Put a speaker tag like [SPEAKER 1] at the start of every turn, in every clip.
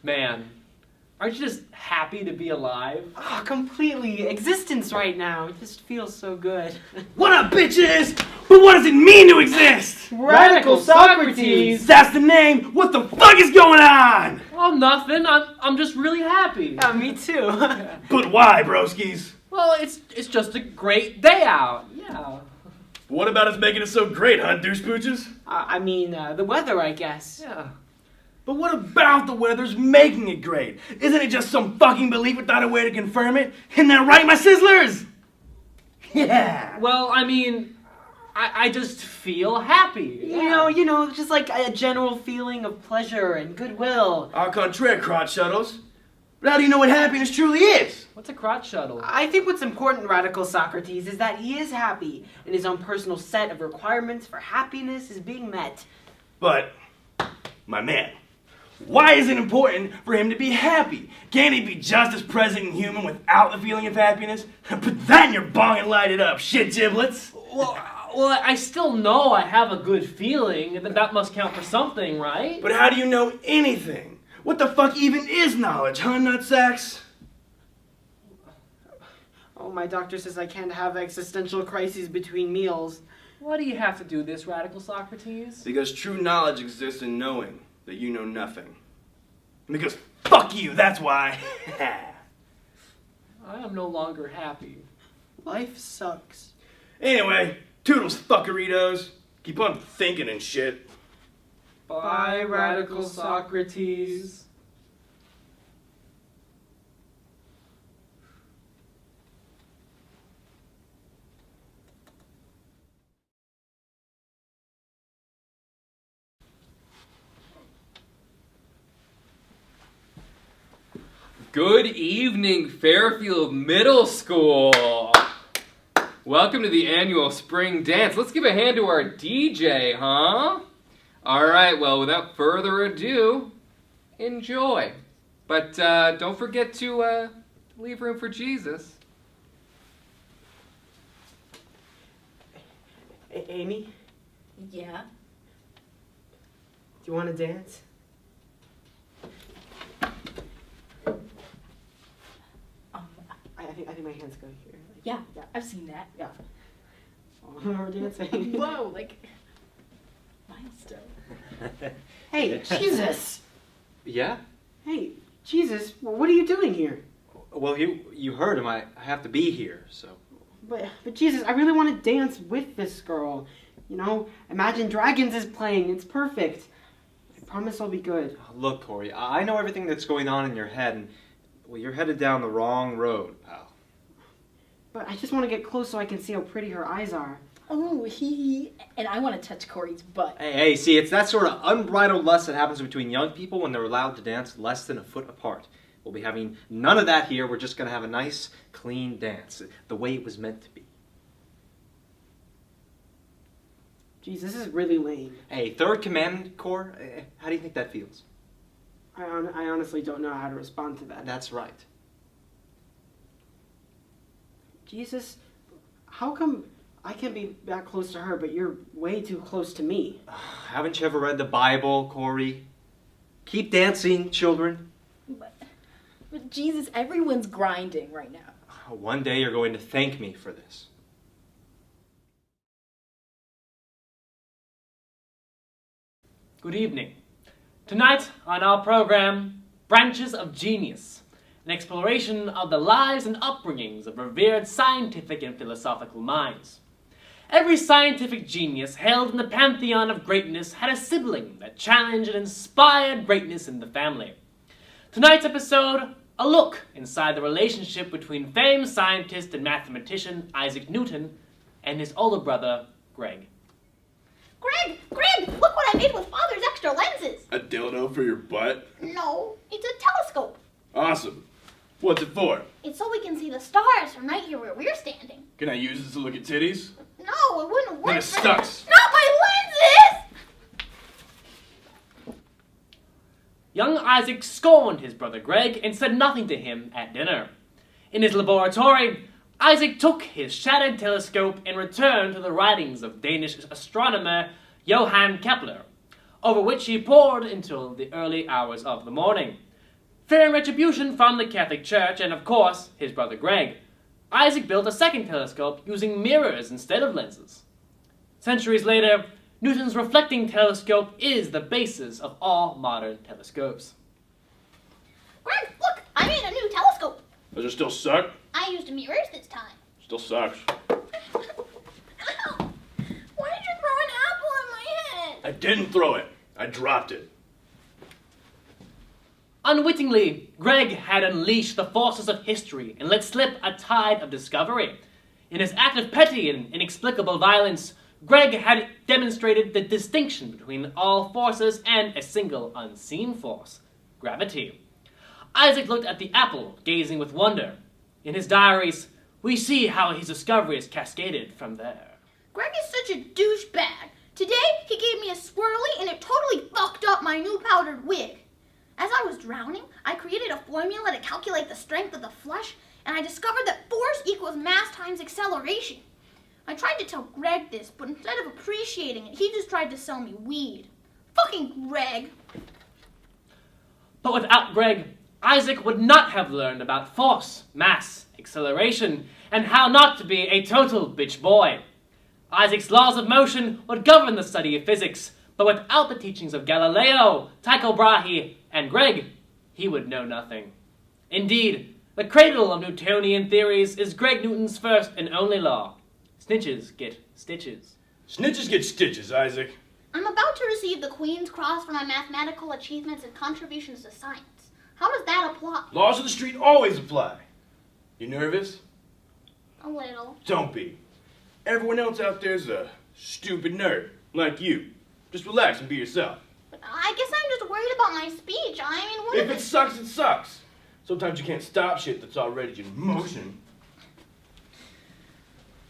[SPEAKER 1] Man, aren't you just happy to be alive?
[SPEAKER 2] Oh, completely. Existence right now. It just feels so good.
[SPEAKER 3] What up, bitches? But what does it mean to exist?
[SPEAKER 2] Radical Socrates!
[SPEAKER 3] That's the name! What the fuck is going on?
[SPEAKER 1] Oh, nothing. I'm just really happy.
[SPEAKER 2] Yeah, me too.
[SPEAKER 3] But why, broskies?
[SPEAKER 1] Well, it's just a great day out. Yeah.
[SPEAKER 3] What about us making it so great, huh, douche pooches?
[SPEAKER 2] The weather, I guess.
[SPEAKER 1] Yeah.
[SPEAKER 3] But what about the weather's making it great? Isn't it just some fucking belief without a way to confirm it? Isn't that right, my sizzlers? Yeah.
[SPEAKER 1] Well, I just feel happy.
[SPEAKER 2] You know, just like a general feeling of pleasure and goodwill.
[SPEAKER 3] Au contraire, crotch shuttles. But how do you know what happiness truly is?
[SPEAKER 1] What's a crotch shuttle?
[SPEAKER 2] I think what's important, Radical Socrates, is that he is happy, and his own personal set of requirements for happiness is being met.
[SPEAKER 3] But, my man, why is it important for him to be happy? Can't he be just as present and human without the feeling of happiness? Put that in your bong and light it up, shit giblets.
[SPEAKER 1] Well, I still know I have a good feeling, and that must count for something, right?
[SPEAKER 3] But how do you know anything? What the fuck even is knowledge, huh, nutsacks?
[SPEAKER 2] Oh, my doctor says I can't have existential crises between meals.
[SPEAKER 1] Why do you have to do this, Radical Socrates?
[SPEAKER 3] Because true knowledge exists in knowing that you know nothing. Because fuck you, that's why.
[SPEAKER 1] I am no longer happy.
[SPEAKER 2] Life sucks.
[SPEAKER 3] Anyway, toodles fuckeritos. Keep on thinking and shit.
[SPEAKER 1] Bye, Radical Socrates.
[SPEAKER 4] Good evening, Fairfield Middle School. Welcome to the annual spring dance. Let's give a hand to our DJ, huh? All right, well, without further ado, enjoy. But don't forget to leave room for Jesus.
[SPEAKER 2] Amy,
[SPEAKER 5] Yeah?
[SPEAKER 2] do you want to dance? I think my hands go here.
[SPEAKER 5] Yeah, I've seen that.
[SPEAKER 2] Yeah. Oh, we're dancing.
[SPEAKER 5] Whoa, like, milestone.
[SPEAKER 2] Hey, Jesus!
[SPEAKER 6] Yeah?
[SPEAKER 2] Hey, Jesus, what are you doing here?
[SPEAKER 6] Well, you heard him. I have to be here, so.
[SPEAKER 2] But Jesus, I really want to dance with this girl. You know, Imagine Dragons is playing. It's perfect. I promise I'll be good.
[SPEAKER 6] Look, Corey, I know everything that's going on in your head, and, well, you're headed down the wrong road, pal.
[SPEAKER 2] But I just want to get close so I can see how pretty her eyes are.
[SPEAKER 5] Oh, and I want to touch Corey's butt.
[SPEAKER 6] Hey, see, it's that sort of unbridled lust that happens between young people when they're allowed to dance less than a foot apart. We'll be having none of that here. We're just going to have a nice, clean dance, the way it was meant to be.
[SPEAKER 2] Jeez, this is really lame.
[SPEAKER 6] Hey, third commandment, Cor, how do you think that feels?
[SPEAKER 2] I honestly don't know how to respond to that.
[SPEAKER 6] That's right.
[SPEAKER 2] Jesus, how come I can't be that close to her, but you're way too close to me?
[SPEAKER 6] Haven't you ever read the Bible, Corey? Keep dancing, children.
[SPEAKER 5] But Jesus, everyone's grinding right now.
[SPEAKER 6] One day you're going to thank me for this.
[SPEAKER 1] Good evening. Tonight on our program, Branches of Genius, an exploration of the lives and upbringings of revered scientific and philosophical minds. Every scientific genius held in the pantheon of greatness had a sibling that challenged and inspired greatness in the family. Tonight's episode, a look inside the relationship between famed scientist and mathematician Isaac Newton and his older brother, Greg.
[SPEAKER 7] Greg, look what I made with Father's extra lenses.
[SPEAKER 8] A dildo for your butt?
[SPEAKER 7] No, it's a telescope.
[SPEAKER 8] Awesome. What's it for?
[SPEAKER 7] It's so we can see the stars from right here where we're standing.
[SPEAKER 8] Can I use this to look at titties?
[SPEAKER 7] No, it wouldn't work.
[SPEAKER 8] Then it sucks.
[SPEAKER 7] Not my lenses!
[SPEAKER 1] Young Isaac scorned his brother Greg and said nothing to him at dinner. In his laboratory, Isaac took his shattered telescope and returned to the writings of Danish astronomer Johann Kepler, over which he pored until the early hours of the morning. Fearing retribution from the Catholic Church and, of course, his brother Greg, Isaac built a second telescope using mirrors instead of lenses. Centuries later, Newton's reflecting telescope is the basis of all modern telescopes.
[SPEAKER 7] Greg, look, I made a new telescope.
[SPEAKER 8] Does it still suck?
[SPEAKER 7] I used mirrors this time.
[SPEAKER 8] Still sucks.
[SPEAKER 7] Ow! Why did you throw an apple at my head?
[SPEAKER 8] I didn't throw it. I dropped it.
[SPEAKER 1] Unwittingly, Greg had unleashed the forces of history and let slip a tide of discovery. In his act of petty and inexplicable violence, Greg had demonstrated the distinction between all forces and a single unseen force, gravity. Isaac looked at the apple, gazing with wonder. In his diaries, we see how his discoveries cascaded from there.
[SPEAKER 7] Greg is such a douchebag. Today, he gave me a swirly and it totally fucked up my new powdered wig. As I was drowning, I created a formula to calculate the strength of the flesh, and I discovered that force equals mass times acceleration. I tried to tell Greg this, but instead of appreciating it, he just tried to sell me weed. Fucking Greg.
[SPEAKER 1] But without Greg, Isaac would not have learned about force, mass, acceleration, and how not to be a total bitch boy. Isaac's laws of motion would govern the study of physics, but without the teachings of Galileo, Tycho Brahe, and Greg, he would know nothing. Indeed, the cradle of Newtonian theories is Greg Newton's first and only law. Snitches get stitches.
[SPEAKER 8] Snitches get stitches, Isaac.
[SPEAKER 7] I'm about to receive the Queen's Cross for my mathematical achievements and contributions to science. How does that apply?
[SPEAKER 8] Laws of the street always apply. You nervous?
[SPEAKER 7] A little.
[SPEAKER 8] Don't be. Everyone else out there's a stupid nerd, like you. Just relax and be yourself.
[SPEAKER 7] But I guess I'm just worried about my speech. I mean, what
[SPEAKER 8] If it sucks, it sucks. Sometimes you can't stop shit that's already in motion.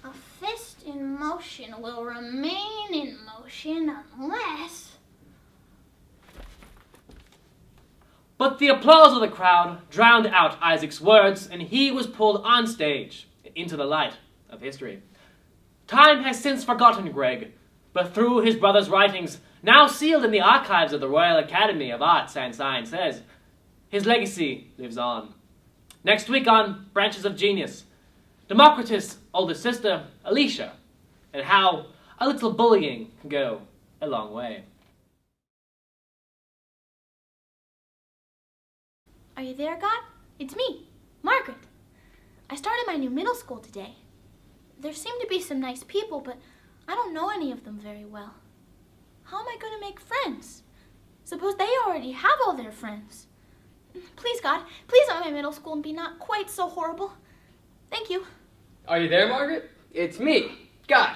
[SPEAKER 7] A fist in motion will remain in motion unless...
[SPEAKER 1] But the applause of the crowd drowned out Isaac's words, and he was pulled on stage into the light of history. Time has since forgotten Greg, but through his brother's writings, now sealed in the archives of the Royal Academy of Arts and Sciences, his legacy lives on. Next week on Branches of Genius, Democritus' older sister, Alicia, and how a little bullying can go a long way.
[SPEAKER 5] Are you there, God? It's me, Margaret. I started my new middle school today. There seem to be some nice people, but I don't know any of them very well. How am I going to make friends? Suppose they already have all their friends. Please, God, please let my middle school be not quite so horrible. Thank you.
[SPEAKER 9] Are you there, Margaret? It's me, God.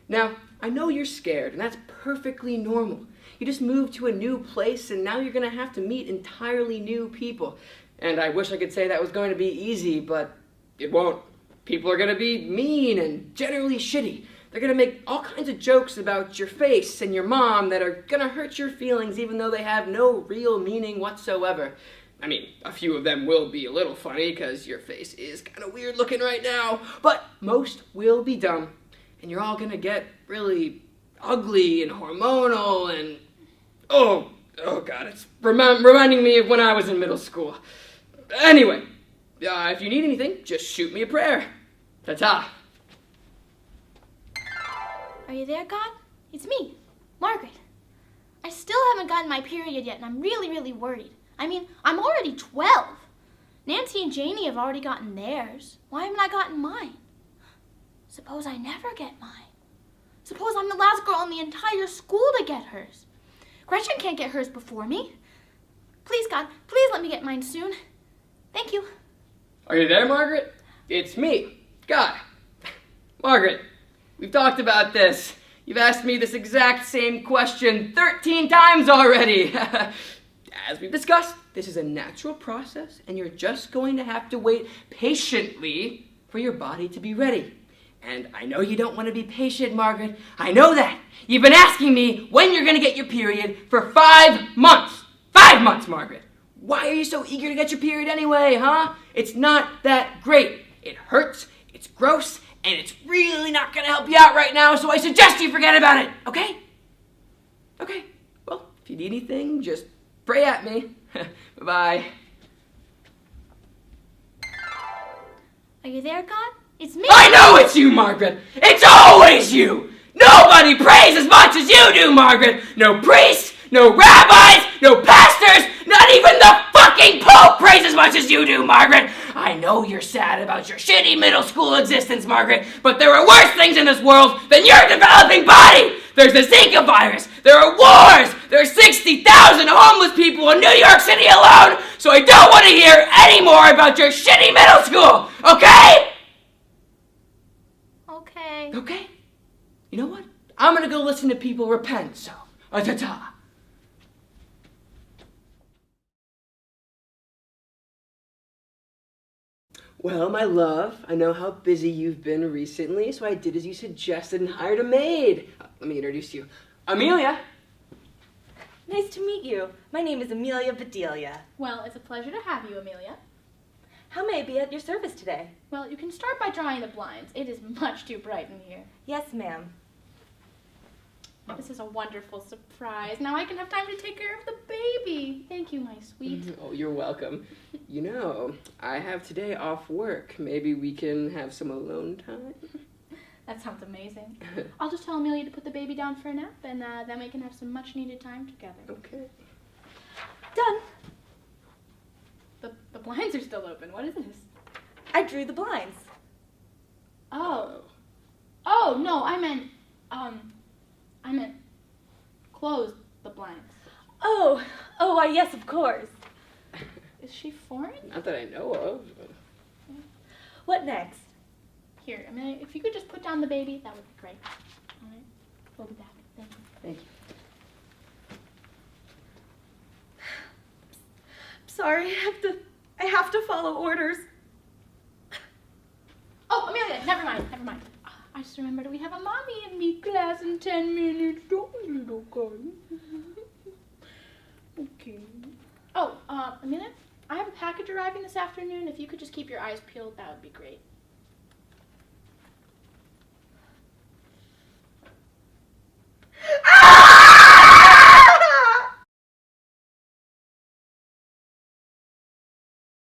[SPEAKER 9] Now, I know you're scared, and that's perfectly normal. You just moved to a new place, and now you're going to have to meet entirely new people. And I wish I could say that was going to be easy, but it won't. People are going to be mean and generally shitty. They're going to make all kinds of jokes about your face and your mom that are going to hurt your feelings even though they have no real meaning whatsoever. I mean, a few of them will be a little funny because your face is kind of weird looking right now, but most will be dumb. And you're all going to get really ugly and hormonal and... Oh God, it's reminding me of when I was in middle school. Anyway, if you need anything, just shoot me a prayer. Ta-ta.
[SPEAKER 5] Are you there, God? It's me, Margaret. I still haven't gotten my period yet, and I'm really, really worried. I mean, I'm already 12. Nancy and Janie have already gotten theirs. Why haven't I gotten mine? Suppose I never get mine. Suppose I'm the last girl in the entire school to get hers. Gretchen can't get hers before me. Please, God, please let me get mine soon. Thank you.
[SPEAKER 9] Are you there, Margaret? It's me, God. Margaret, we've talked about this. You've asked me this exact same question 13 times already. As we've discussed, this is a natural process, and you're just going to have to wait patiently for your body to be ready. And I know you don't want to be patient, Margaret. I know that. You've been asking me when you're going to get your period for 5 months. 5 months, Margaret. Why are you so eager to get your period anyway, huh? It's not that great. It hurts, it's gross, and it's really not going to help you out right now, so I suggest you forget about it, okay? Okay. Well, if you need anything, just pray at me. Bye-bye.
[SPEAKER 5] Are you there, God? It's me!
[SPEAKER 9] I know it's you, Margaret! It's always you! Nobody prays as much as you do, Margaret! No priests, no rabbis, no pastors, not even the fucking Pope prays as much as you do, Margaret! I know you're sad about your shitty middle school existence, Margaret, but there are worse things in this world than your developing body! There's the Zika virus, there are wars, there are 60,000 homeless people in New York City alone, so I don't want to hear any more about your shitty middle school, okay?
[SPEAKER 5] Okay.
[SPEAKER 9] Okay. You know what? I'm gonna go listen to people repent, so. Ta-ta. Well, my love, I know how busy you've been recently, so I did as you suggested and hired a maid. Let me introduce you. Amelia.
[SPEAKER 10] Nice to meet you. My name is Amelia Bedelia.
[SPEAKER 5] Well, it's a pleasure to have you, Amelia.
[SPEAKER 10] How may I be at your service today?
[SPEAKER 5] Well, you can start by drawing the blinds. It is much too bright in here.
[SPEAKER 10] Yes, ma'am.
[SPEAKER 5] This is a wonderful surprise. Now I can have time to take care of the baby. Thank you, my sweet.
[SPEAKER 9] Oh, you're welcome. You know, I have today off work. Maybe we can have some alone time?
[SPEAKER 5] That sounds amazing. I'll just tell Amelia to put the baby down for a nap, and then we can have some much-needed time together.
[SPEAKER 9] Okay.
[SPEAKER 10] Done.
[SPEAKER 5] The blinds are still open. What is this?
[SPEAKER 10] I drew the blinds.
[SPEAKER 5] Oh. Oh, no, I meant close the blinds.
[SPEAKER 10] Oh, why, yes, of course.
[SPEAKER 5] Is she foreign?
[SPEAKER 9] Not that I know of.
[SPEAKER 10] What next?
[SPEAKER 5] Here, Amelia, if you could just put down the baby, that would be great. All right, we'll be back. Thank you.
[SPEAKER 9] Thank you.
[SPEAKER 10] Sorry, I have to follow orders.
[SPEAKER 5] Oh, Amelia, never mind. I just remembered we have a mommy and me class in 10 minutes. Don't we, little girl? Okay. Oh, Amelia, I have a package arriving this afternoon. If you could just keep your eyes peeled, that would be great.